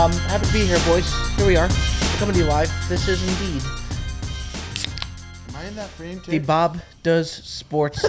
Happy to be here, boys. Here we are, coming to you live. This is indeed Am I in that frame too? the Bob Does Sports.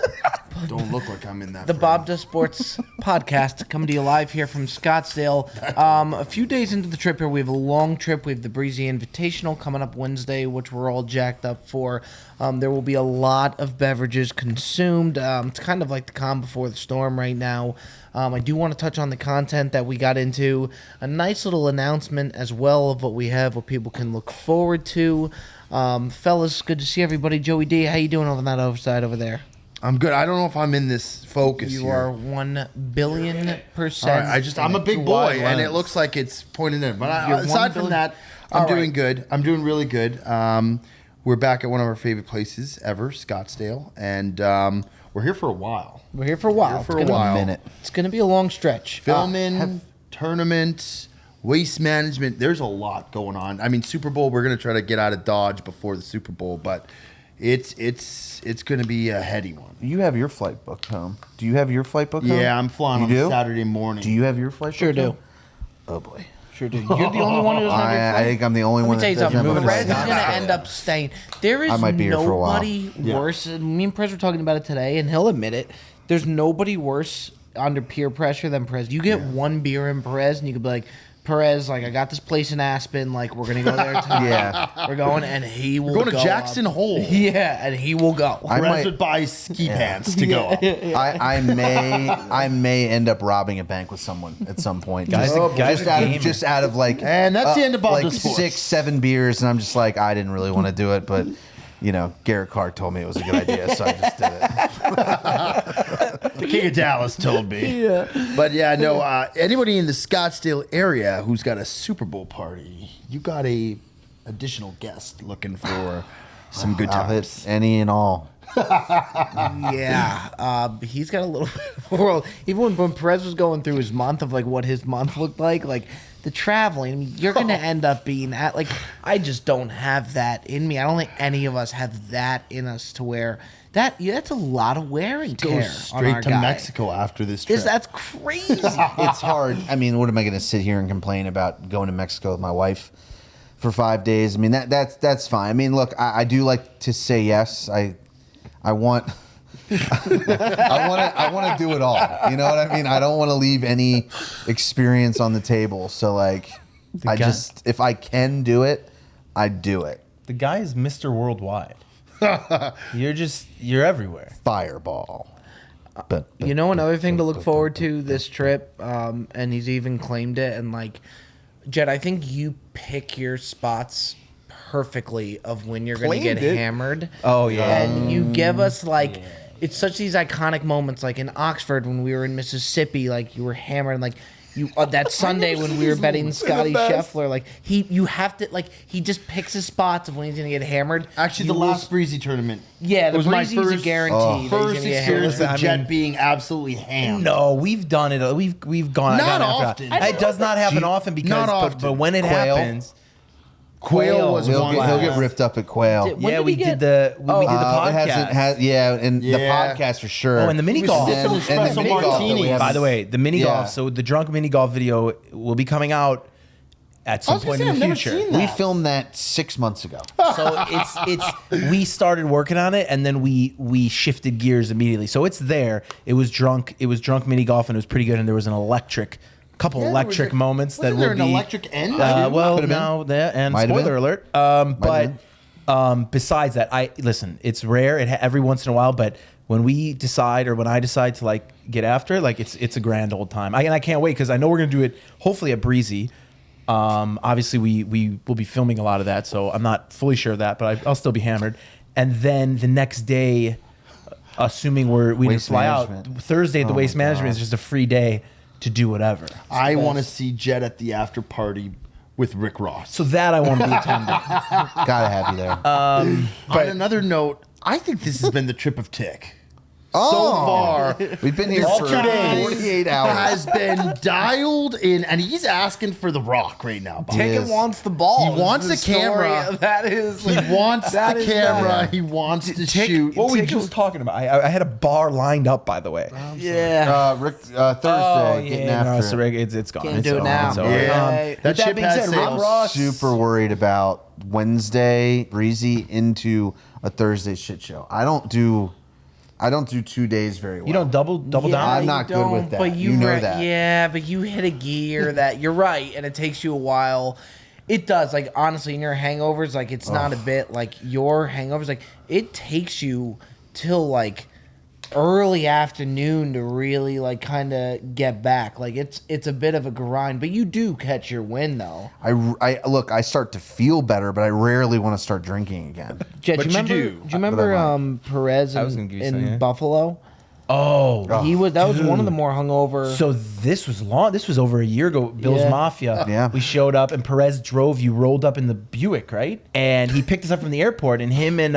Don't look like I'm in that The frame. Bob Does Sports podcast, coming to you live here from Scottsdale. A few days into the trip here, we have a long trip. We have the Breezy Invitational coming up Wednesday, which we're all jacked up for. There will be a lot of beverages consumed. It's kind of like the calm before the storm right now. I do want to touch on the content that we got into. A nice little announcement as well of what we have, what people can look forward to. Fellas, good to see everybody. Joey D, how you doing over that other side over there? I'm good. I don't know if I'm in this focus You here. are 1,000,000,000%. All right, I'm a big boy, and it looks like it's pointed in. But aside from that, I'm doing good. I'm doing really good. We're back at one of our favorite places ever, Scottsdale, and we're here for a while. We're here for a while. It's going to be a long stretch. Filming, tournaments, waste management. There's a lot going on. I mean, Super Bowl, we're going to try to get out of Dodge before the Super Bowl, but it's going to be a heady one. You have your flight booked home. Do you have your flight booked home? Yeah, I'm flying on Saturday morning. Do you have your flight Sure booked do. home? Oh, boy. Sure do. You're the only one who doesn't have your I flight. think I'm the only one Let me that tell you doesn't something. have a Perez is flight. going to end up staying. There is I might be here for a while. nobody worse. Me and Perez were talking about it today, and he'll admit it. There's nobody worse under peer pressure than Perez. You get one beer in Perez, and you could be like, Perez, like, I got this place in Aspen. Like, we're going to go there tonight. Yeah. We're going, and he will We're going go to Jackson up. Hole. Yeah, and he will go. Perez would buy ski pants to go up. I may end up robbing a bank with someone at some point. Just out of like, And that's the end of Bob like Does Sports. 6-7 beers, and I'm just like, I didn't really want to do it, but you know, Garrett Carr told me it was a good idea, so I just did it. The King of Dallas told me. Yeah. But yeah, no, anybody in the Scottsdale area who's got a Super Bowl party, you got a additional guest looking for some good I'll hit times. any and all. Yeah, he's got a little bit of a world. Even when Perez was going through his month of like what his month looked like the traveling, I mean, you're going to end up being at like, I just don't have that in me. I don't think any of us have that in us to where that's a lot of wear and Go tear on straight our to guy. Mexico after this trip. That's crazy. It's hard. I mean, what am I going to sit here and complain about going to Mexico with my wife for 5 days? I mean, that's fine. I mean, look, I do like to say yes. I want I want to do it all. You know what I mean? I don't want to leave any experience on the table. So like, if I can do it, I do it. The guy is Mr. Worldwide. You're everywhere. Fireball. But You know, another thing to look forward to this trip, and he's even claimed it, and like, Jed, I think you pick your spots perfectly of when you're going to get hammered. Oh, yeah. And you give us like, it's such these iconic moments, like in Oxford when we were in Mississippi, like you were hammered, and like you that Sunday when we were betting Scotty Scheffler, like you have to like he just picks his spots of when he's gonna get hammered. Actually, You the lose- last Breezy tournament. yeah, the was my Breezy's a first- guarantee. that he's First gonna get experience hammered. with Jet being absolutely hammed. No, we've done it. We've gone. Not gone often. After. It does not happen often because, Not but often. when it Quail. happens, Quail was he'll one. get ripped up at Quail. When yeah, did we he get- did the we did the It podcast. hasn't and the Yeah. podcast for sure. Oh, and the mini golf. sipping And espresso the mini golf that we martinis. haven't- By the way, the mini Yeah. golf. So the drunk mini golf video will be coming out at some was gonna point say, in the I've never future. seen we that. filmed that 6 months ago. So we started working on it and then we shifted gears immediately. So it's there. It was drunk mini golf and it was pretty good and there was an couple electric moments that Wasn't will there be an electric end? well Could've been. now there and Might have spoiler been. alert. Might have Besides that, listen, it's rare every once in a while, but when we decide or when I decide to like get after it, like it's a grand old time. I can't wait because I know we're gonna do it hopefully at Breezy. Obviously we will be filming a lot of that, so I'm not fully sure of that, but I'll still be hammered. And then the next day, assuming we Waste fly management. out Thursday, the Oh waste my management God. is just a free day to do whatever. I want to see Jet at the after party with Rick Ross. So that I won't be attending. Gotta have you there. On another note, I think this has been the trip of Tick. far, we've been here for 48 hours. has been dialed in, and he's asking for the Rock right now. Bob. Taken Yes. wants the ball. He wants the the camera. story. That is. He wants that the is camera. that. He wants to shoot. What were we just talking about? I had a bar lined up, by the way. Yeah. Rick, Thursday, getting after it. It's gone. Can't It's do it over. now. It's over. Yeah. With That ship being has said, Rob sails. Ross- Super worried about Wednesday, breezy into a Thursday shit show. I don't do 2 days very well. You don't double Yeah, down. I'm you not good with don't, that. But You know that. Yeah, but you hit a gear that you're right, and it takes you a while. It does. Like, honestly, in your hangovers, like, it's not a bit like your hangovers. Like, it takes you till like early afternoon to really like kind of get back. Like, it's a bit of a grind, but you do catch your wind though. I look. I start to feel better, but I rarely want to start drinking again. Jet, But do you you remember? do. Do you remember But I Perez I was gonna give you in some, yeah. Buffalo? Oh, He was. That was one of the more hungover. so this was long. This was over a year ago. Bill's Yeah. Mafia. Yeah. We showed up, and Perez drove. You rolled up in the Buick, right? And he picked us up from the airport. And him and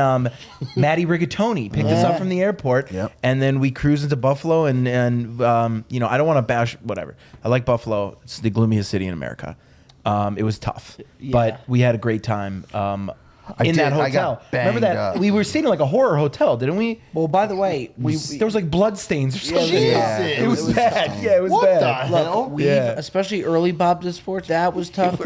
Matty Rigatoni picked us up from the airport. Yep. And then we cruised into Buffalo. And you know, I don't want to bash whatever. I like Buffalo. It's the gloomiest city in America. It was tough, but we had a great time. In that did. I hotel, got remember banged that up. we were staying in like a horror hotel, didn't we? well, by the way, There was like blood stains or something. Jesus. It was bad. Yeah, it was What bad. the hell? We've, Yeah. especially early Bob to sports, that was tough.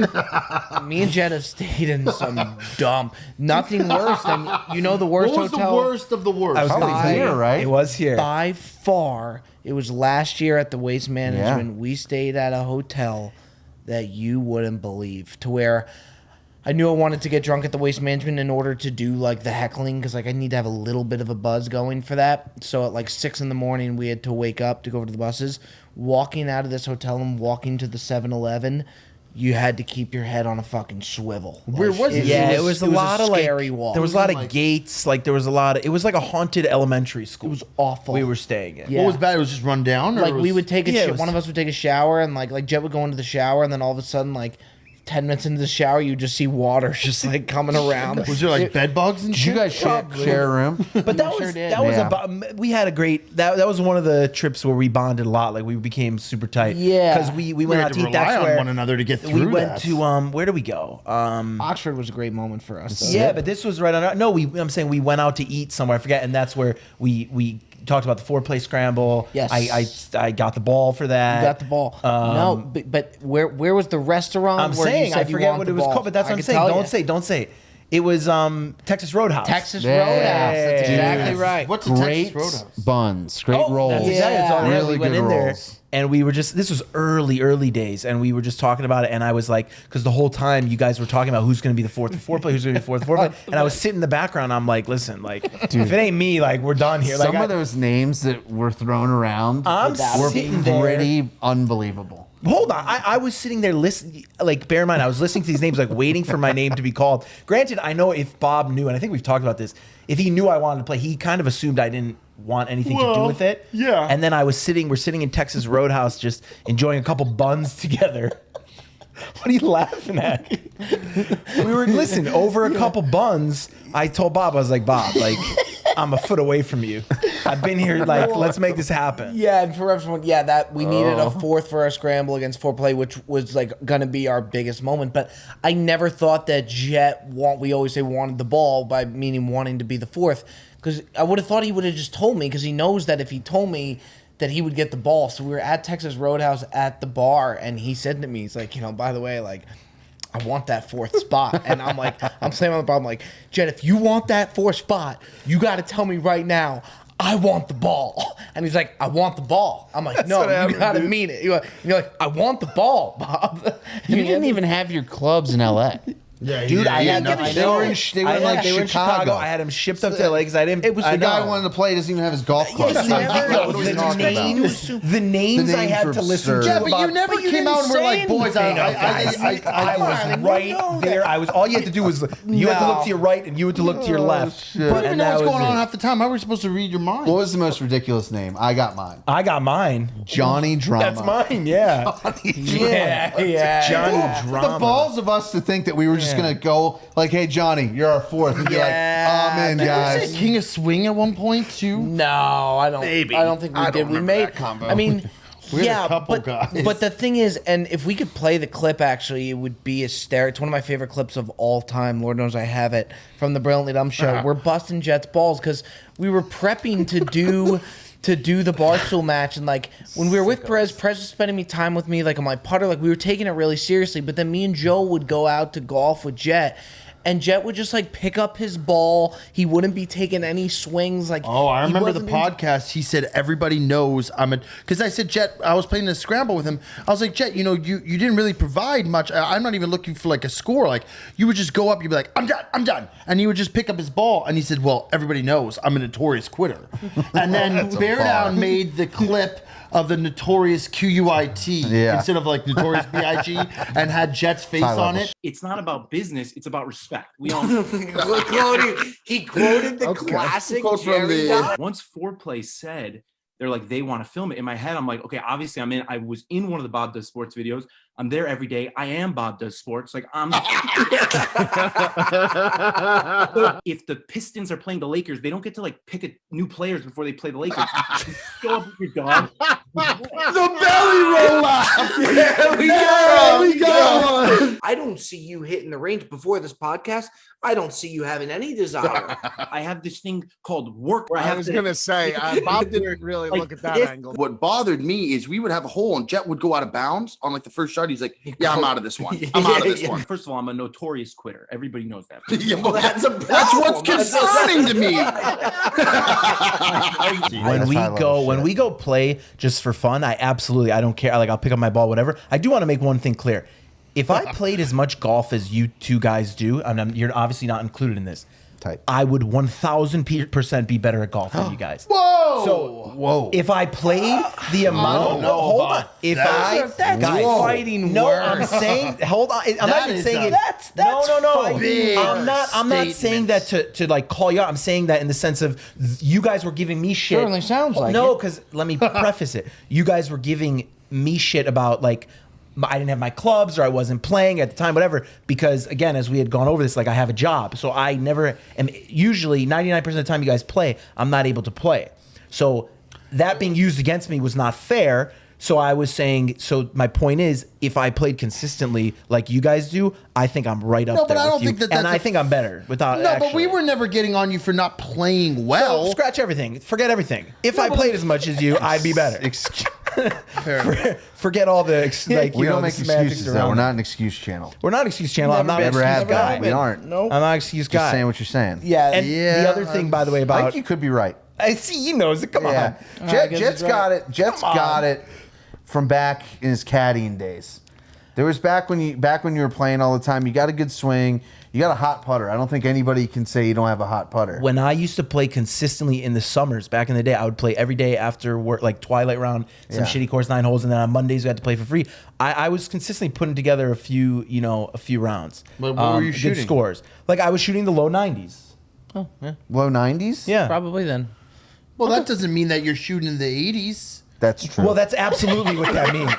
Me and Jen have stayed in some dumb, nothing worse than the worst What was hotel. the worst of the worst? I was Probably gonna say, here, right? It was here. By far, it was last year at the Waste Management. Yeah. We stayed at a hotel that you wouldn't believe, to where I knew I wanted to get drunk at the Waste Management in order to do like the heckling, because like I need to have a little bit of a buzz going for that. So at like 6 a.m, we had to wake up to go over to the buses. Walking out of this hotel and walking to the 7-Eleven, you had to keep your head on a fucking swivel. Where was it? Yeah, it was a lot of scary like walk. there was a lot of Like- gates. Like there was a lot of. It was like a haunted elementary school. It was awful. We were staying in. Yeah. What was bad? It was just run down? Or Like it we was- would take a Yeah, it sh- was- one of us would take a shower, and like Jet would go into the shower, and then all of a sudden, like 10 minutes into the shower, you just see water just like coming around. Was there like bed bugs and Did you shit? guys share a room? But that sure was did. that was Yeah. about. We had a great. That was one of the trips where we bonded a lot. Like we became super tight. Yeah. because we We went had out to to eat. rely That's on where one another to get through we went that. to. Where do we go? Oxford was a great moment for us. Though. Yeah, but this was right on. No, I'm saying we went out to eat somewhere. I forget, and that's where we talked about the 4-play scramble. Yes. I got the ball for that. You got the ball. No, but where was the restaurant? I'm where you saying I said you forget want what the it was ball? called, but that's I what I'm could saying. tell Don't ya. say, don't say it. It was Texas Roadhouse. Texas Yeah. Roadhouse. That's exactly Yes. right. What's a Great Texas Roadhouse? buns, great Oh, rolls. that's exactly it's all right. Really We went good in there rolls. and we were just, this was early days, and we were just talking about it. And I was like, because the whole time you guys were talking about who's going to be the fourth play, who's going to be the fourth play. And I was sitting in the background. I'm like, listen, like, if it ain't me, like, we're done here. Some Like, of those names that were thrown around I'm were sitting there. pretty unbelievable. Hold on. I was sitting there listening. Like, bear in mind, I was listening to these names, like, waiting for my name to be called. Granted, I know if Bob knew, and I think we've talked about this, if he knew I wanted to play, he kind of assumed I didn't want anything to do with it. yeah. And then we're sitting in Texas Roadhouse just enjoying a couple buns together. What are you laughing at? Listen, over a couple buns, I told Bob, I was like, Bob, like, I'm a foot away from you. I've been here, like, let's make this happen. Yeah, and for everyone, that we needed a fourth for our scramble against 4-play, which was like gonna be our biggest moment. But I never thought that we always say wanted the ball, by meaning wanting to be the fourth, because I would have thought he would have just told me, because he knows that if he told me that he would get the ball. So we were at Texas Roadhouse at the bar, and he said to me, he's like, by the way, like, I want that fourth spot. And I'm like, I'm saying on the bar, I'm like, Jen, if you want that fourth spot, you got to tell me right now, I want the ball. And he's like, I want the ball. I'm like, no, you got to mean it. You're like, I want the ball, Bob. You didn't even have your clubs in LA. Yeah, Dude, I had nothing. them. They were in like they were in Chicago. I had him shipped up to LA because I didn't. It was I The guy know. wanted to play doesn't even have his golf club. Yes, So I never- figured out what he was the talking about. names- The names The I names had were to listen absurd. to. Yeah, but about- you never But you came didn't out and were say like, boys, anything. I was right there. I was. All you had to do was you had to look to your right and you had to look to your left. I don't even know what's that was going on it. half the time. How are we supposed to read your mind? What was the most ridiculous name? I got mine. I got mine. Johnny Drama. That's mine. Yeah. Yeah. Johnny Drama. The balls of us to think that we were just just gonna go like, "Hey, Johnny, you're our fourth," and be like, "I'm in, guys." King of Swing at one point too. No, I don't. Maybe. I don't think we I did. don't We remember made. that combo. I mean, We had a yeah, couple but guys. but the thing is, and if we could play the clip, actually, it would be hysterical. It's one of my favorite clips of all time. Lord knows I have it from the Brilliantly Dumb show. We're busting Jets balls because we were prepping to do. To do the Barstool match, and like when we were with Perez was spending me time with me like on my putter, like we were taking it really seriously. But then me and Joe would go out to golf with Jet, and Jet would just like pick up his ball. He wouldn't be taking any swings. Like I he remember the wasn't podcast. He said everybody knows I'm a because I said Jet. I was playing the scramble with him. I was like, Jet, you didn't really provide much. I'm not even looking for like a score. Like you would just go up, you'd be like, I'm done, and he would just pick up his ball. And he said, well, everybody knows I'm a notorious quitter. And then Bear Down made the clip of the notorious QUIT instead of like notorious BIG and had Jet's face on it. It's not about business, it's about respect. We all he quoted the classic Jerry Dye. once Foreplay said they're like they want to film it. In my head, I'm like, okay, obviously I was in one of the Bob Does Sports videos. I'm there every day. I am Bob Does Sports. Like I'm if the Pistons are playing the Lakers, they don't get to like pick new players before they play the Lakers. Go up with your dog. The belly roll out. There we go. I don't see you hitting the range before this podcast. I don't see you having any desire. I have this thing called work where I was going to say, Bob didn't really look at that angle. What bothered me is we would have a hole and Jet would go out of bounds on like the first shot. He's like, yeah, I'm out of this one. I'm out of this one. First of all, I'm a notorious quitter. Everybody knows that. Yeah, well, That's a that's what's concerning to me. When we go play just for fun, I don't care. Like I'll pick up my ball, whatever. I do want to make one thing clear. If I played as much golf as you two guys do, and you're obviously not included in this, I would 1,000% be better at golf than you guys. Whoa! So, if I played the amount, hold on. If that's fighting I'm words. saying, hold on. I'm not even saying it. That's No. big I'm not saying that to like call you out. I'm saying that in the sense of you guys were giving me shit. Certainly sounds like no, it. because let me preface it. You guys were giving me shit about like. I didn't have my clubs or I wasn't playing at the time, whatever, because again, as we had gone over this, like I have a job. So I never am usually 99% of the time you guys play, I'm not able to play. So that being used against me was not fair. So I was saying, so my point is, if I played consistently like you guys do, I think I'm right up there. But I don't with you. think and I think I'm better without. No, but we were never getting on you for not playing well. So scratch everything. Forget everything. If I played as much as you, I'd be better. Forget all the like. We don't make the semantics excuses. around We're it. not an excuse channel. We're not an excuse channel. I'm not an Never excuse have guy. been. We aren't. No. I'm not an excuse Just guy. saying what you're saying. Yeah. And the other thing, by the way, I about think you could be right. I see he knows it. Come Yeah. on. Jet's got it. Jet's got it from back in his caddying days. There was back when you were playing all the time. You got a good swing. You got a hot putter. I don't think anybody can say you don't have a hot putter. When I used to play consistently in the summers back in the day, I would play every day after work, like twilight round, some shitty course 9 holes, and then on Mondays we had to play for free. I was consistently putting together a few rounds. But what were you good shooting? scores. Like I was shooting the low 90s. Oh, yeah. Low 90s? Yeah. Probably then. Well, that doesn't mean that you're shooting in the 80s. That's true. Well, that's absolutely what that means.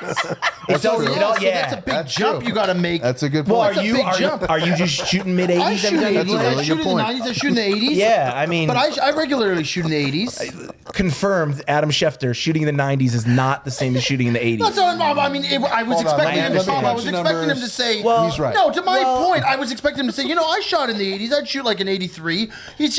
It does, true. you know, So yeah. that's a big That's jump true. you got to make. That's a good Well, point. That's a big jump. are you just shooting mid 80s? I shoot in the 80s. That's a really I good shoot in the point. 90s. I shoot in the 80s. Yeah, I mean, But I regularly shoot in the 80s. confirmed. Adam Schefter shooting in the 90s is not the same as shooting in the 80s. That's not, I mean, I was Hold on, expecting him to let me I was crunch expecting him to numbers. say. Well, he's right. No, to my point, I was expecting him to say, I shot in the 80s. I'd shoot like an 83.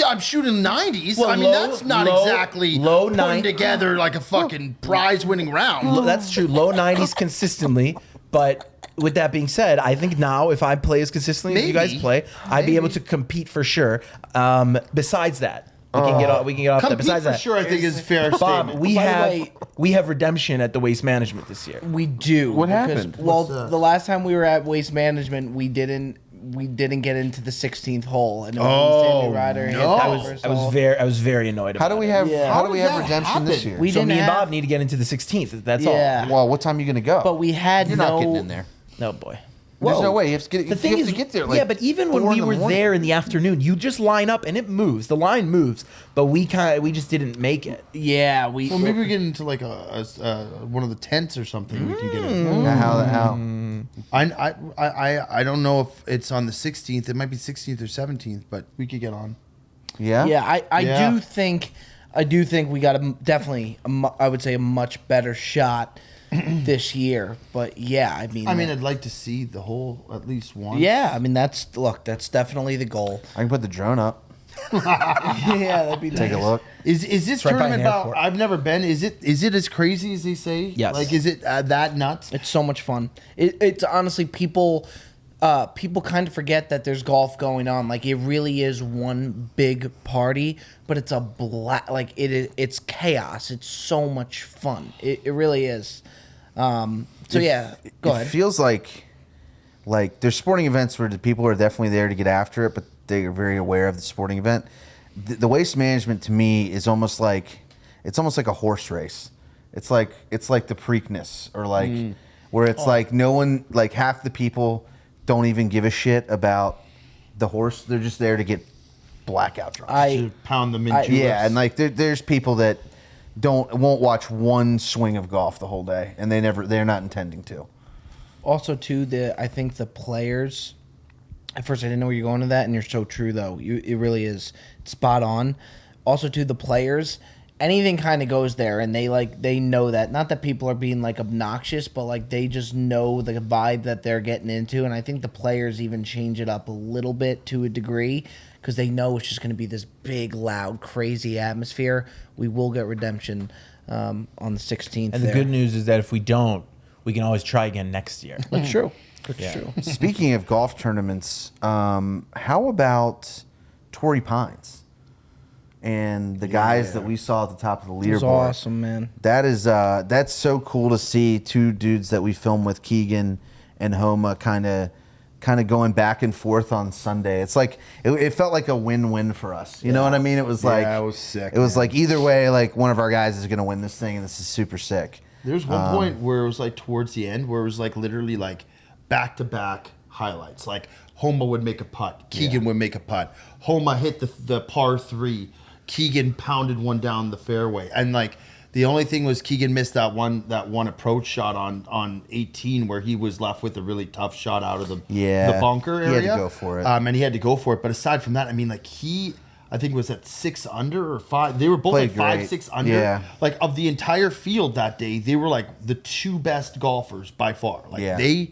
I'm shooting 90s. Well, I mean, that's not exactly low putting 90 together like a fucking prize-winning round. That's true. Low 90s consistently, but with that being said, I think now if I play as consistently as you guys Maybe. play, I'd be able to compete for sure. Besides that, we can get off that. Compete Besides for that, sure, I think is a fair Bob, statement. we By the have way- redemption at the Waste Management this year. We do. What because- happened? Well, the last time we were at Waste Management, we didn't get into the 16th hole, and Sammy Ryder hit no. that I first I was hole. very annoyed about How do we have Yeah. how do we How have does that redemption this happen? year? We So didn't me and have- Bob need to get into the 16th. That's Yeah. Well, what time are you going to go? But we had You're not getting in there. all. Oh boy. There's Whoa. no way. You have to get, The thing you have is, to get there. Like yeah, but even when 4 in we the were morning. there in the afternoon, you just line up and it moves. The line moves, but we just didn't make it. Yeah, we. Well, maybe we get into like a one of the tents or something. We can get in. How? I don't know if it's on the 16th. It might be 16th or 17th, but we could get on. Yeah. Yeah, I Yeah. do think we got I would say a much better shot this year. But yeah, I mean, I'd like to see the whole at least one. yeah, I mean that's definitely the goal. I can put the drone up. Yeah, that'd be Take a nice. look. Is this right by tournament an about? airport. I've never been. Is it as crazy as they say? Yes. Like, is it that nuts? It's so much fun. It's honestly people kind of forget that there's golf going on. Like it really is one big party, but it's it's chaos. It's so much fun. It really is. So yeah, go ahead. It feels like there's sporting events where the people are definitely there to get after it, but they are very aware of the sporting event. The waste management to me is almost like a horse race. It's like the Preakness or where it's like no one, like half the people don't even give a shit about the horse. They're just there to get blackout drunk. To pound them into. Yeah, and like there's people that won't watch one swing of golf the whole day, and they're not intending to. Also, too, I think the players. At first, I didn't know where you're going to that, and you're so true though. It really is spot on. Also, too, the players. Anything kind of goes there, and they know that. Not that people are being like obnoxious, but like they just know the vibe that they're getting into, and I think the players even change it up a little bit to a degree because they know it's just going to be this big, loud, crazy atmosphere. We will get redemption on the 16th. And the good news is that if we don't, we can always try again next year. That's true. That's true. Speaking of golf tournaments, how about Torrey Pines and the guys that we saw at the top of the leaderboard? It was awesome, man. That is that's so cool to see two dudes that we filmed with, Keegan and Homa, kind of going back and forth on Sunday. It's like it felt like a win-win for us. You know what I mean? It was like it was sick. It was man. like either way, like one of our guys is going to win this thing, and this is super sick. There's one point where it was like towards the end where it was like literally like back-to-back highlights. Like Homa would make a putt, Keegan would make a putt. Homa hit the par 3, Keegan pounded one down the fairway, and like the only thing was Keegan missed that one approach shot on 18 where he was left with a really tough shot out of the bunker area. He had to go for it. And he had to go for it. But aside from that, I mean, like I think it was at 6 under or 5. They were both Played like 5, great. 6 under. Yeah. Like of the entire field that day, they were like the 2 best golfers by far. Like they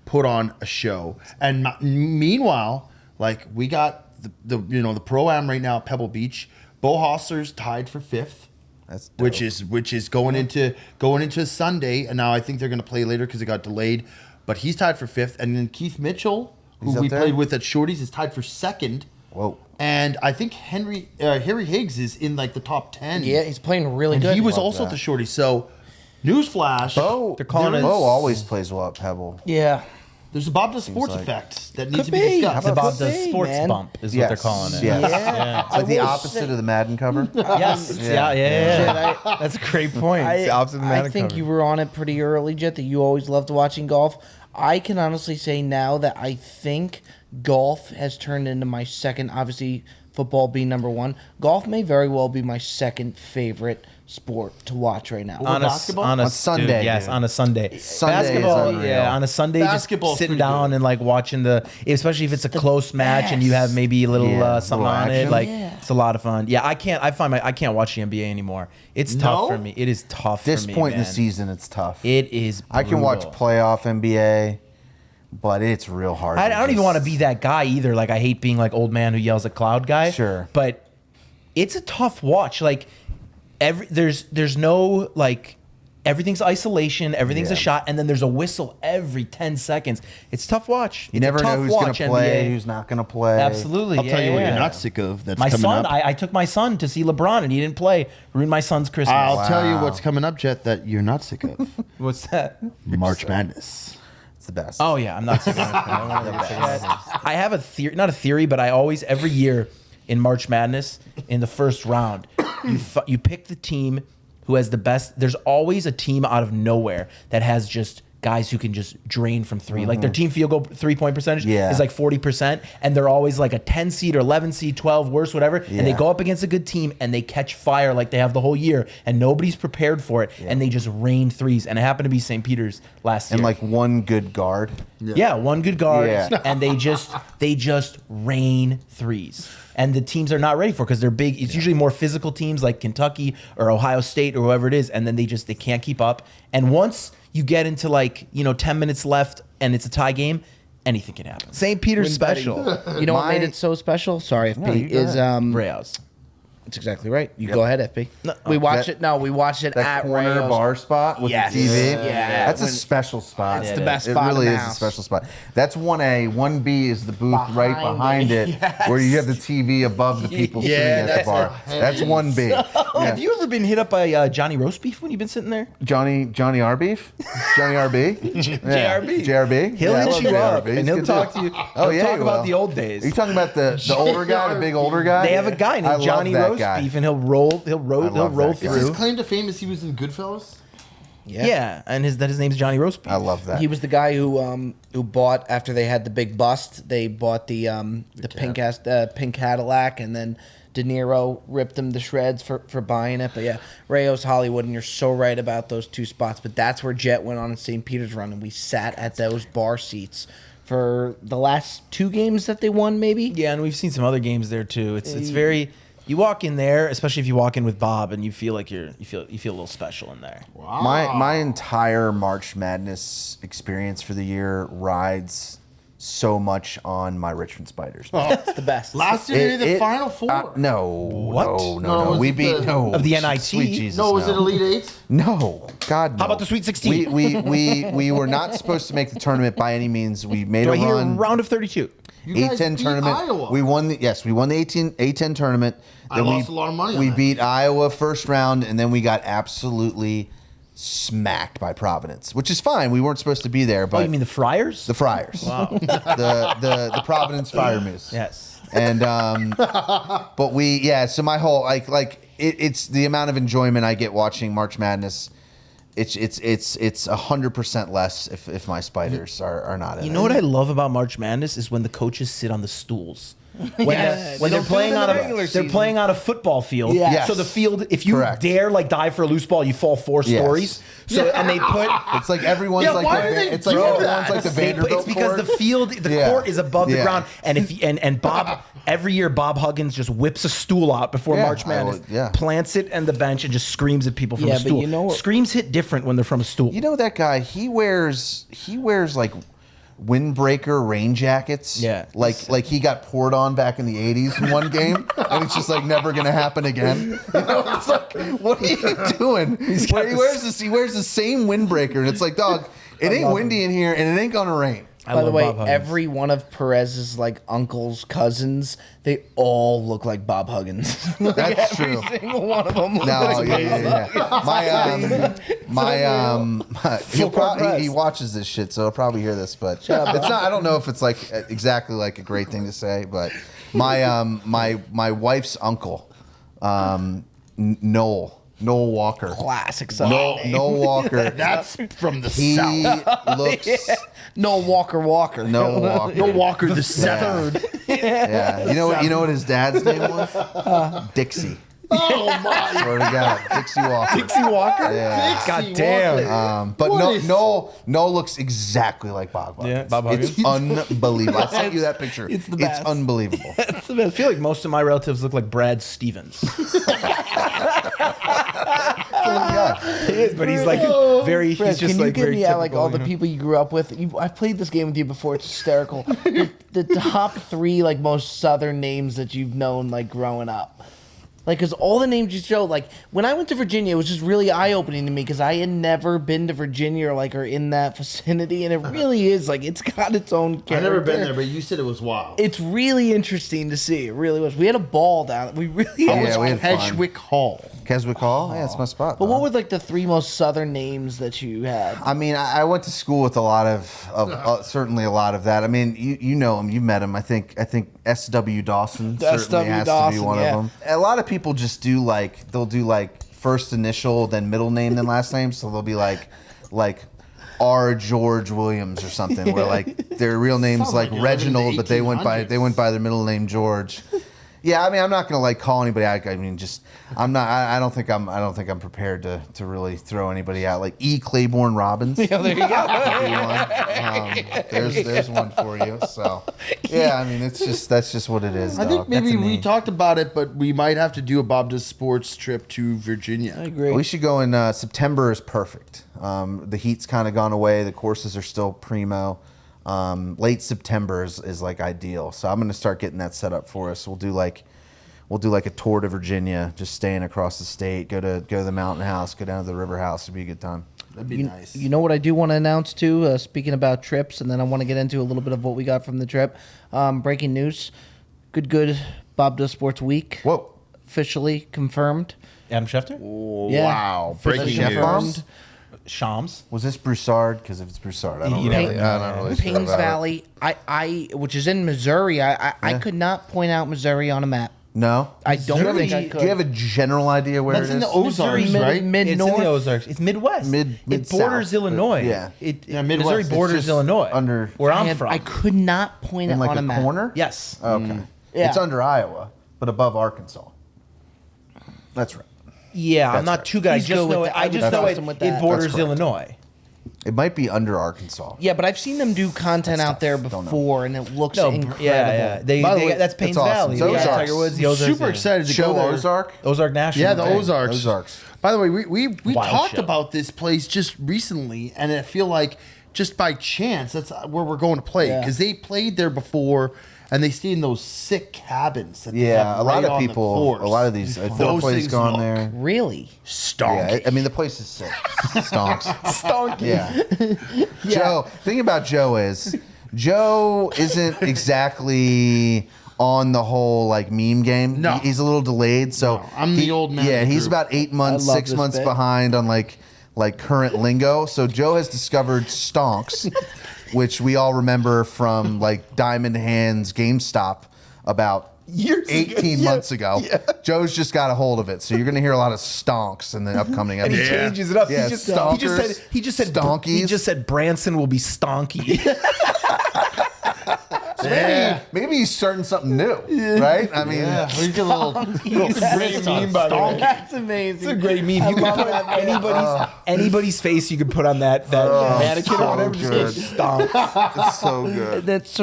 put on a show. And meanwhile, like we got the Pro-Am right now at Pebble Beach. Bo Hostler's tied for 5th. That's dope. which is going into Sunday, and now I think they're going to play later because it got delayed. But he's tied for 5th, and then Keith Mitchell, who He's we up there? played with at Shorty's, is tied for 2nd. Whoa. And I think Harry Higgs is in like the top 10. Yeah, he's playing really and good. he was Love also that. at the Shorty. So, newsflash. Bo always plays well at Pebble. Yeah. There's a Bob the Sports like- effect that needs Could to be be. discussed. It's about Could the be, sports man. bump is what they're calling it. Yes. Yeah. It's like the will opposite say- of the Madden cover. Yes. Yeah. That's a great point. It's the opposite of the I Madden think cover. you were on it pretty early, Jet, that you always loved watching golf. I can honestly say now that I think golf has turned into my second, obviously football being number 1. Golf may very well be my second favorite sport to watch right now. on a Sunday, dude, yes, dude. on a Sunday. Sunday is Basketball, unreal. yeah, on a Sunday, Basketball's just sitting pretty down good. and like watching especially if it's a close match and you have maybe a little something little on it, action. like Yeah. it's a lot of fun. Yeah, I can't watch the NBA anymore. It's tough for me. It is tough This for me. point in the man. season, it's tough. It is. I can watch brutal. playoff NBA, but it's real hard. I don't even want to be that guy either. Like I hate being like old man who yells at cloud guy. Sure. But it's a tough watch. Like there's no like everything's isolation, everything's a shot, and then there's a whistle every 10 seconds. It's tough watch. You never know who's going to play, who's not going to play. Absolutely. I'll tell you what yeah. you're not sick of. That's My coming son, up. I took my son to see LeBron and he didn't play. Ruined my son's Christmas. I'll tell you what's coming up, Jet, that you're not sick of. What's that? March Madness. It's the best. Oh yeah, I'm not sick of it. I have a theory, not a theory, but I always every year in March Madness in the first round, you pick the team who has the best. There's always a team out of nowhere that has just guys who can just drain from three. Like their team field goal 3-point percentage Yeah. is like 40%, and they're always like a 10 seed or 11 seed, 12, worse, whatever. And they Yeah. go up against a good team and they catch fire like they have the whole year, and nobody's prepared for it, and they just rain threes. And it happened to be St. Peter's last year. And like one good guard. Yeah, one good guard, Yeah. and they just rain threes. And the teams are not ready for it because they're big. It's usually more physical teams like Kentucky or Ohio State or whoever it is, and then they can't keep up. And once you get into 10 minutes left and it's a tie game, anything can happen. St. Peter's special. You know what made it so special? Sorry, FP. you go Is Rayo's. That's exactly right. You go ahead, FP. We watched it. No, we watched it That at corner Rayo's. bar spot with Yes. the TV. Yeah. That's a special spot. It's the best It spot really in the is a house. special spot. That's 1A. 1B is the booth right Behind behind it. it, where you have the TV above the people sitting at the bar. That's 1B. Have you ever been hit up by Johnny Roast Beef when you've been sitting there? Johnny R Beef? Johnny RB? JRB. JRB? He'll Yeah, I hit love you up, JRB. He's and he'll good talk dude. to you. Oh, He'll yeah, talk he about will. the old days. Are you talking about the older guy, the big older guy? They have a guy I named love Johnny that Roast guy. Beef, and he'll roll love that guy. His through. claim to fame is he was in Goodfellas. Yeah, and his name's Johnny Roast Beef. I love that. He was the guy who bought after they had the big bust. They bought the pink Cadillac, and then De Niro ripped him to shreds for buying it. But yeah, Rayo's Hollywood, and you're so right about those two spots. But that's where Jet went on in St. Peter's run, and we sat at those bar seats for the last two games that they won, maybe. Yeah, and we've seen some other games there too. It's very. You walk in there, especially if you walk in with Bob, and you feel like you feel a little special in there. Wow. My entire March Madness experience for the year rides so much on my Richmond Spiders. It's the best. Last year they made the Final Four. No, What? no. was We it beat the- Of the NIT? Sweet Jesus, no, was it Elite Eight? No, God. No. How about the Sweet 16? We were not supposed to make the tournament by any means. We made Do a I hear run. round of 32? You guys A10 beat tournament. Iowa. We won the A10 tournament. I Then lost a lot of money on We that. beat Iowa first round, and then we got absolutely smacked by Providence, which is fine. We weren't supposed to be there, but Oh, you mean the Friars? the Friars, the Providence Fire Moose. Yes. And but so my whole it's the amount of enjoyment I get watching March Madness. It's 100% less if my Spiders are not in it. You know what I love about March Madness is when the coaches sit on the stools. When Yes. when They they're don't playing do it in on the a regular they're playing on a football field. Yes. So the field, if you Correct. dare dive for a loose ball, you fall 4 Yes. stories. So and they put It's like everyone's Yeah, like why the, do they it's like do everyone's that? like the They put- Vanderbilt it's because court. the field, the Yeah. court is above the Yeah. ground, and and Bob every year Bob Huggins just whips a stool out before Yeah, March Madness, yeah. plants it on the bench, and just screams at people from Yeah, a but stool. you know what- Screams hit different when they're from a stool. You know that guy? He wears like windbreaker rain jackets. Yeah. Like he got poured on back in the 80s in one game, and it's just like never gonna happen again. You know, it's like, what are you doing? He wears the same windbreaker, and it's like, dog, it ain't windy in here, and it ain't gonna rain. By the love way, Bob Huggins. every one of Perez's uncles, cousins, they all look like Bob Huggins. That's every true. single one of them. Looks No, like yeah. He watches this shit, so he'll probably hear this. But it's not. I don't know if it's like exactly like a great thing to say, but my wife's uncle, Noel Walker. classic song. Noel Walker. That's from the He South. looks. No Walker. Noel Walker. No Walker the Yeah. Third. Yeah. You know what his dad's name was? Dixie. Oh my! Swear to God, Dixie Walker. Dixie Walker? Yeah. God damn. Walker. But What is- Noel looks exactly like Bob Huggins. Yeah, Bob Huggins. It's unbelievable. I sent you that picture. It's the best. Unbelievable. I feel like most of my relatives look like Brad Stevens. He is, but he's like very. Fred, He's just can you like give very me typical, all the you know? people you grew up with? I've played this game with you before. It's hysterical. the top 3 most Southern names that you've known growing up. Because all the names you show, when I went to Virginia, it was just really eye-opening to me because I had never been to Virginia or in that vicinity, and it really is it's got its own character. I've never been there, but you said it was wild. It's really interesting to see. It really was. We had a ball down. We really Yeah, we had fun. Hedgewick Hall. Keswick Hall? Yeah, it's my spot. But dog. what were the 3 most Southern names that you had? I mean, I went to school with a lot of certainly a lot of that. I mean, you know him, you met him. I think S.W. Dawson certainly S.W. has to Dawson, be one yeah. of them. A lot of people just do they'll do first initial, then middle name, then last name. So they'll be like R. George Williams or something, where like their real name's like Reginald, but they went by their middle name George. Yeah, I mean, I'm not gonna like call anybody out. I mean, just I'm not. I don't think I'm prepared to really throw anybody out. Like E. Claiborne Robbins. Yeah, there you go. There's one for you. So yeah, I mean, that's just what it is. I think dog. maybe we talked about it, but we might have to do a Bob Does Sports trip to Virginia. I agree. We should go in September is perfect. The heat's kind of gone away. The courses are still primo. Late September is like ideal. So I'm going to start getting that set up for us. We'll do like a tour to Virginia, just staying across the state, go to the Mountain House, go down to the River House. It'd be a good time. That'd be nice. You know what I do want to announce too, speaking about trips, and then I want to get into a little bit of what we got from the trip. Breaking news. Good Bob Does Sports week. Whoa. Officially confirmed. Adam Schefter? Yeah. Wow. Breaking Chef news. bombed? Shams. Was this Broussard? Because if it's Broussard, I don't You really, never I'm not really sure Paynes about it. Valley, I which is in Missouri. I could not point out Missouri on a map. No, I don't think I could. Do you have a general idea where That's it in is? the Ozarks, right? Mid It's in north. the Ozarks. It's Midwest. Mid it borders south, Illinois. but yeah. Midwest. Missouri It's borders just Illinois. under- where I'm And from. I could not point in it like on a a map. corner. Yes. Okay. Yeah. It's under Iowa, but above Arkansas. That's right. Yeah, I'm That's not right. too good. I He's just good know with it. that. I just That's know awesome with it that. borders That's correct. Illinois. It might be under Arkansas. Yeah, but I've seen them do content That's out there tough. Don't know. before, and it looks No, incredible. yeah. By the way, That's Paynes awesome. Valley. So They got Ozarks. Tiger Woods, the Ozarks. Super excited to Show go there. Ozark. Ozark National. Yeah, the Bank. Ozarks. Ozarks. By the way, we Wild talked show. about this place just recently, and I feel like just by chance that's where we're going to play Yeah. because they played there before, and they stay in those sick cabins. That they Yeah, have a lot right of on the people. course. A lot of these. I Those plays things gone look there. Really? Stonky. Yeah, I mean the place is sick. Stonks. Stonky. Yeah. Joe. Thing about Joe is Joe isn't exactly on the whole like meme game. No. He's a little delayed. So I'm the old man of Yeah, the he's group. about 8 months, I love 6 this months bit. behind on like current lingo. So Joe has discovered Stonks, which we all remember from like Diamond Hands GameStop about Years ago. 18 months ago. Joe's just got a hold of it. So you're going to hear a lot of stonks in the upcoming And he episode. changes it up. Yeah, he just said stonkies. he just said Branson will be stonky. Maybe he's starting something new, right? I mean, we get a little Great meme, by the way. That's amazing. It's a great meme. You can put anybody's face you can put on that mannequin or whatever. so Just good. go stomp. it's so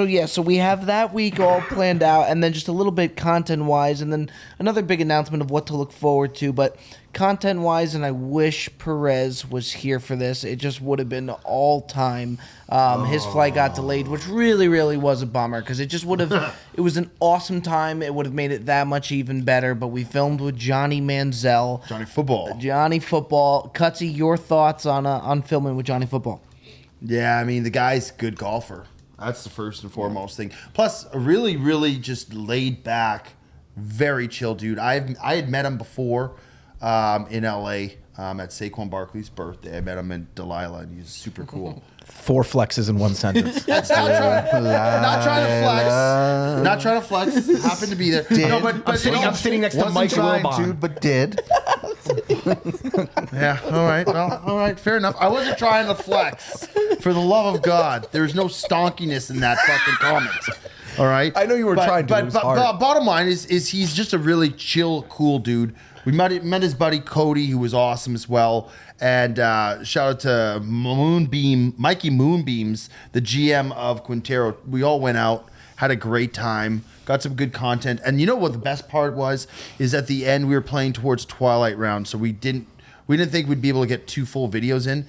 good. So we have that week all planned out, and then just a little bit content wise, and then another big announcement of what to look forward to. But content wise, and I wish Perez was here for this. It just would have been all time. His flight got delayed, which really was a bummer because it just would have. It was an awesome time. It would have made it that much even better. But we filmed with Johnny Manziel. Johnny Football. Johnny Football. Cutsy, your thoughts on filming with Johnny Football? Yeah, I mean the guy's a good golfer. That's the first and foremost thing. Plus, a really just laid back, very chill dude. I had met him before in LA at Saquon Barkley's birthday. I met him in Delilah, and he's super cool. 4 flexes in one sentence. Not trying to flex. Happened to be there. No, but I'm sitting next to Wasn't Mike trying Wilbon. to, but did. Yeah, all right. Well, all right, fair enough. I wasn't trying to flex. For the love of God, there's no stonkiness in that fucking comment. All right. I know you were trying to, But, it was but hard. bottom line is he's just a really chill, cool dude. We met his buddy Cody, who was awesome as well. And shout out to Mikey Moonbeams, the GM of Quintero. We all went out, had a great time, got some good content. And you know what the best part was? Is at the end we were playing towards Twilight Round, so we didn't think we'd be able to get 2 full videos in.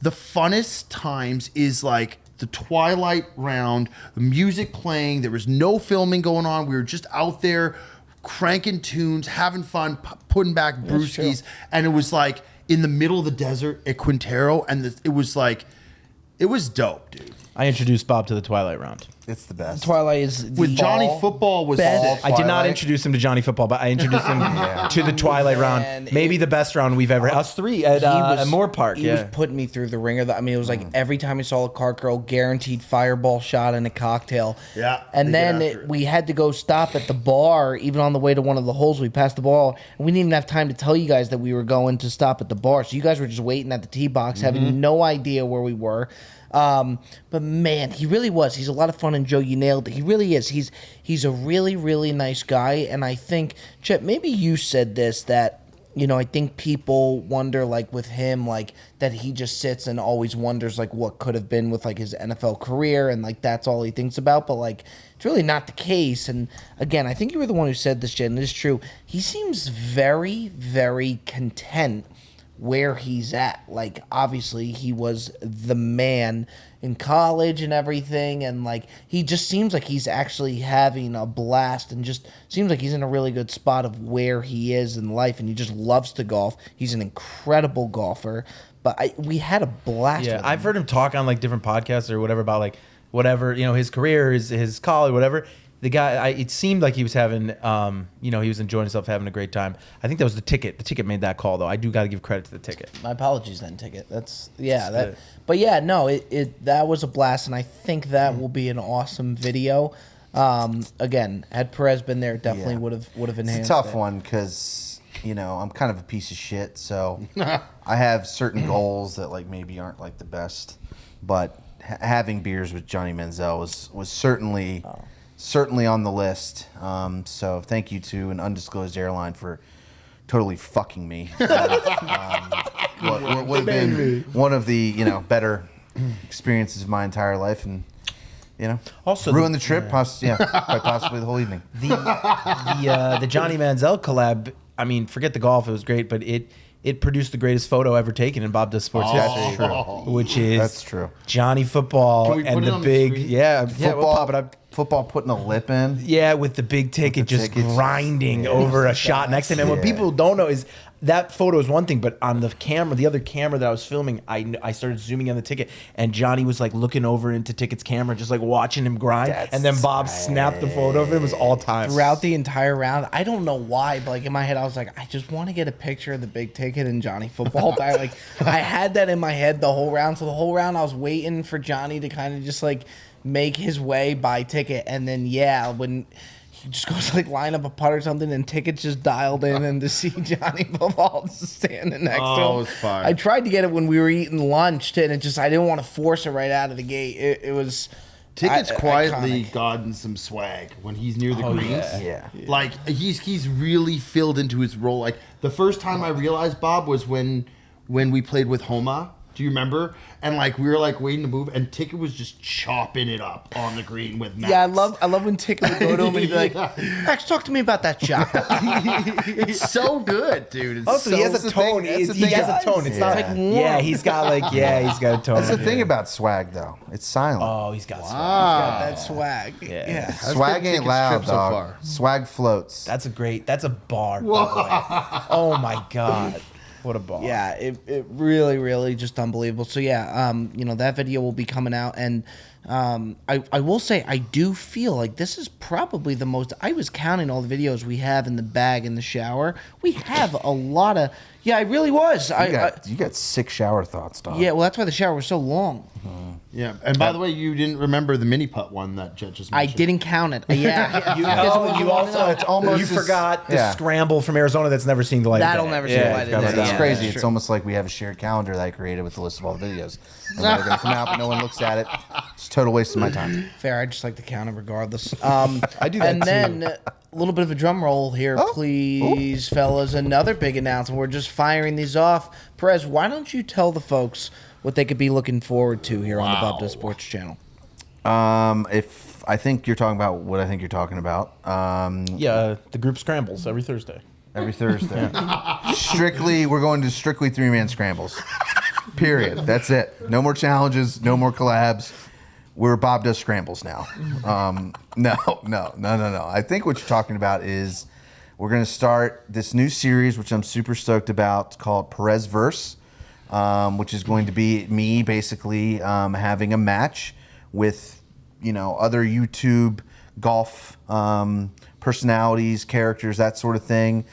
The funnest times is like the Twilight Round, the music playing. There was no filming going on. We were just out there cranking tunes, having fun, putting back brewskis, and it was like in the middle of the desert at Quintero, and it was dope, dude. I introduced Bob to the Twilight Round. It's the best. Twilight is With Johnny Football was best. all I did not Twilight. introduce him to Johnny Football, but I introduced him to the Twilight round. Man, Maybe the best round we've ever. Us three at Moore Park. He was putting me through the ringer. I mean, it was like every time he saw a cart girl, guaranteed fireball shot and a cocktail. Yeah, And they get then after it. we had to go stop at the bar, even on the way to one of the holes. We passed the ball, and we didn't even have time to tell you guys that we were going to stop at the bar. So you guys were just waiting at the tee box, having no idea where we were. But man, he really was. He's a lot of fun, and Joe, you nailed it. He really is. He's a really, really nice guy, and I think, Chet, maybe you said this, that, you know, I think people wonder, like, with him, like, that he just sits and always wonders, like, what could have been with, like, his NFL career, and, like, that's all he thinks about, but, like, it's really not the case. And, again, I think you were the one who said this, Jen, and it is true. He seems very, very content where he's at. Like, obviously he was the man in college and everything, and like he just seems like he's actually having a blast, and just seems like he's in a really good spot of where he is in life, and he just loves to golf. He's an incredible golfer, but we had a blast with him. I've heard him talk on like different podcasts or whatever about like whatever, you know, his career, his college, whatever. The guy, it seemed like he was having, you know, he was enjoying himself, having a great time. I think that was the ticket. The ticket made that call, though. I do got to give credit to the ticket. My apologies, then, ticket. That's but yeah, no, that was a blast, and I think that will be an awesome video. Again, had Perez been there, definitely would have enhanced. It's a tough one because, you know, I'm kind of a piece of shit, so I have certain goals that like maybe aren't like the best, but having beers with Johnny Manziel was certainly. Certainly on the list. So thank you to an undisclosed airline for totally fucking me. What would have been one of the, you know, better experiences of my entire life, and you know, also ruined the trip. Quite possibly the whole evening. The Johnny Manziel collab. I mean, forget the golf; it was great, but it produced the greatest photo ever taken in Bob Does Sports history. Which is That's true. Johnny Football Can we put and it the on the big screen? we'll pop it up. Football putting a lip in. Yeah, with the big ticket With the just tickets. grinding over a shot next to him. And what people don't know is that photo is one thing, but on the camera, the other camera that I was filming, I started zooming on the ticket, and Johnny was like looking over into Ticket's camera, just like watching him grind. And then Bob snapped the photo of him. It was all time. Throughout the entire round, I don't know why, but like in my head, I was like, I just want to get a picture of the big ticket and Johnny Football. Like I had that in my head the whole round. So the whole round, I was waiting for Johnny to kind of just like make his way by Ticket, and then when he just goes to like line up a putt or something, and Ticket's just dialed in, and to see Johnny Football standing next to him. it was fine. I tried to get it when we were eating lunch, and I didn't want to force it right out of the gate. It was Ticket's quietly iconic. gotten some swag when he's near the greens. Yeah. Like he's really filled into his role. Like the first time I realized Bob was when we played with Homa. Do you remember? And like we were like waiting to move, and Ticket was just chopping it up on the green with Max. Yeah, I love when Ticket would go to him and he'd be like, Max, talk to me about that shot. It's so good, dude. It's Also, so he has a tone. He has a tone. It's not like he's got a tone. That's the thing about swag, though. It's silent. Oh, he's got swag. That swag. Yeah. Swag been ain't Ticket's loud, trip so dog. far. Swag floats. That's a bar. By the way. Oh my god, what a bar. Yeah, it really, really just unbelievable. So yeah, you know, that video will be coming out, and I will say I do feel like this is probably the most. I was counting all the videos we have in the bag in the shower. We have a lot of. Yeah, I really was. You got 6 shower thoughts, dog. Yeah, well, that's why the shower was so long. Yeah, and by the way, you didnn't remember the mini putt one that Jet just I mentioned. didn't count it. Yeah, You also It's almost you as- forgot the yeah. scramble from Arizona that's never seen the light. That'll of day. never see the light of forgot day. about that. It's Yeah, crazy. that's It's true. almost like we have a shared calendar that I created with the list of all the videos. And they're going to come out, but no one looks at it. It's a total waste of my time. Fair. I just like to count it regardless. I do that and too. then a little bit of a drum roll here, please, fellas. Another big announcement. We're just firing these off. Perez, why don't you tell the folks what they could be looking forward to here on the Bob Does Sports channel? If I think you're talking about what I think you're talking about, The group scrambles every Thursday. every Thursday. We're going to strictly 3-man scrambles. Period. That's it. No more challenges, no more collabs. We're Bob Does Scrambles now. No. I think what you're talking about is we're going to start this new series, which I'm super stoked about, called Perez Verse, which is going to be me basically having a match with other YouTube golf personalities, characters, that sort of thing.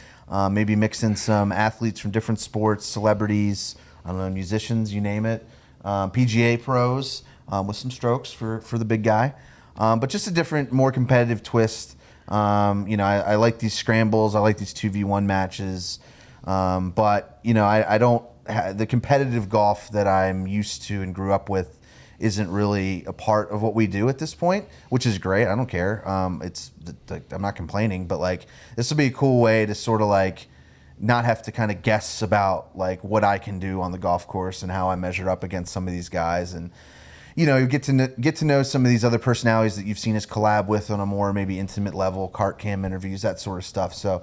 Maybe mix in some athletes from different sports, celebrities, I don't know, musicians, you name it. PGA pros with some strokes for the big guy. But just a different, more competitive twist. I like these scrambles. I like these 2v1 matches. But I don't. The competitive golf that I'm used to and grew up with isn't really a part of what we do at this point, which is great. I don't care. I'm not complaining, but like this will be a cool way to sort of like not have to kind of guess about like what I can do on the golf course and how I measure up against some of these guys, and you get to know some of these other personalities that you've seen us collab with on a more maybe intimate level, cart cam interviews, that sort of stuff. So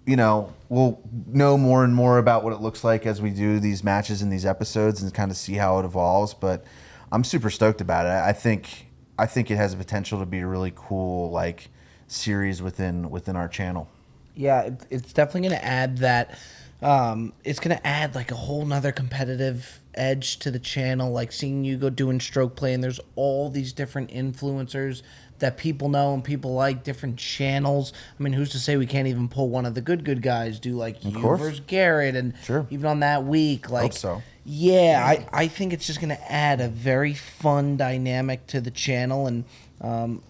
we'll know more and more about what it looks like as we do these matches and these episodes and kind of see how it evolves. But I'm super stoked about it. I think it has the potential to be a really cool like series within our channel. Yeah, it's definitely going to add that. It's going to add like a whole nother competitive edge to the channel, like seeing you go doing stroke play, and there's all these different influencers that people know and people like, different channels. I mean, who's to say we can't even pull one of the good guys, do like you versus Garrett, and sure. Even on that week, like, hope so. Yeah, I think it's just going to add a very fun dynamic to the channel, and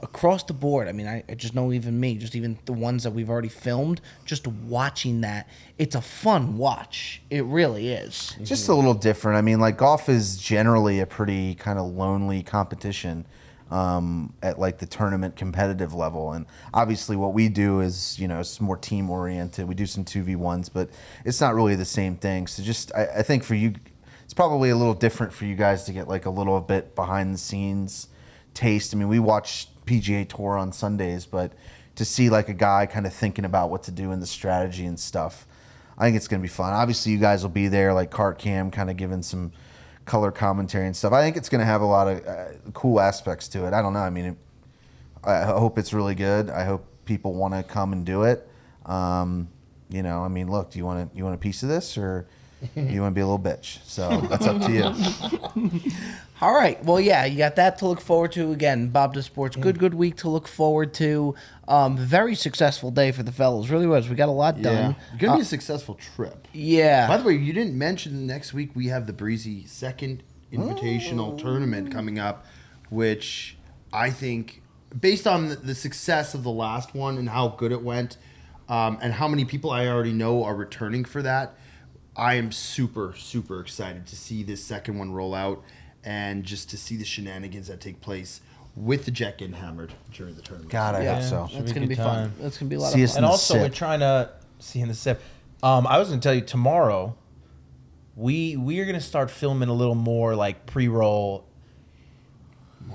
across the board. I mean, I just know even the ones that we've already filmed, just watching that, it's a fun watch. It really is. It's just a little different. I mean, like golf is generally a pretty kind of lonely competition at like the tournament competitive level. And obviously what we do is, it's more team oriented. We do some 2v1s, but it's not really the same thing. So just, I think for you, it's probably a little different for you guys to get like a little bit behind the scenes taste. I mean, we watch PGA Tour on Sundays, but to see like a guy kind of thinking about what to do in the strategy and stuff, I think it's going to be fun. Obviously you guys will be there, like Cart Cam kind of giving some color commentary and stuff. I think it's going to have a lot of cool aspects to it. I don't know. I mean, I hope it's really good. I hope people want to come and do it. I mean, look, do you want a piece of this, or you want to be a little bitch? So that's up to you. All right. Well, yeah, you got that to look forward to. Again, Bob Does Sports. Good week to look forward to. Very successful day for the fellas. Really was. We got a lot done. Going to be a successful trip. Yeah. By the way, you didn't mention next week we have the Breezy second invitational tournament coming up, which I think, based on the success of the last one and how good it went, and how many people I already know are returning for that, I am super, super excited to see this second one roll out and just to see the shenanigans that take place with the jet getting hammered during the tournament. God, I hope so. That's going to be fun. That's going to be a lot See of us fun. in And the also, sip. we're trying to see in the sip. I was going to tell you tomorrow, we are going to start filming a little more like pre-roll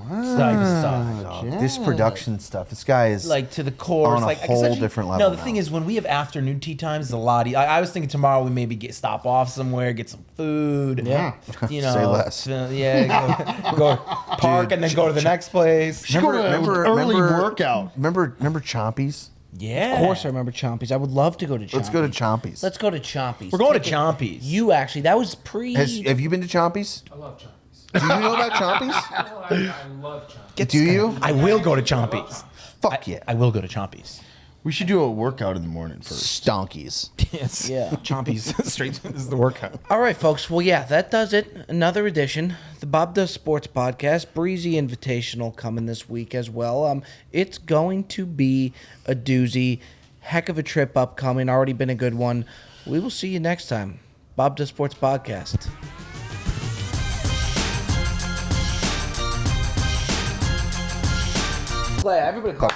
type stuff. This production stuff. This guy is Like to the course, on a like whole essentially- different level. No, the thing is, when we have afternoon tea times, it's a lot. I was thinking tomorrow we maybe stop off somewhere, get some food. Yeah. Say less. Go park and then go to the next place. Early workout. Remember Chompies? Yeah, Of course I remember Chompies. I would love to go to Chompies. Let's go to Chompies. Let's go to Chompies. We're going to Take it- Chompies. You actually, that was pre... Have you been to Chompies? I love Chompies. Do you know about Chompies? I love Chompies. Do you? I will go to Chompies. Fuck yeah. I will go to Chompies. We should do a workout in the morning first. Stonkies. Yes. Yeah. Chompies. Straight. This is the workout. All right, folks. Well, yeah, that does it. Another edition, the Bob Does Sports podcast, Breezy Invitational coming this week as well. It's going to be a doozy. Heck of a trip upcoming. Already been a good one. We will see you next time. Bob Does Sports podcast. Everybody clap.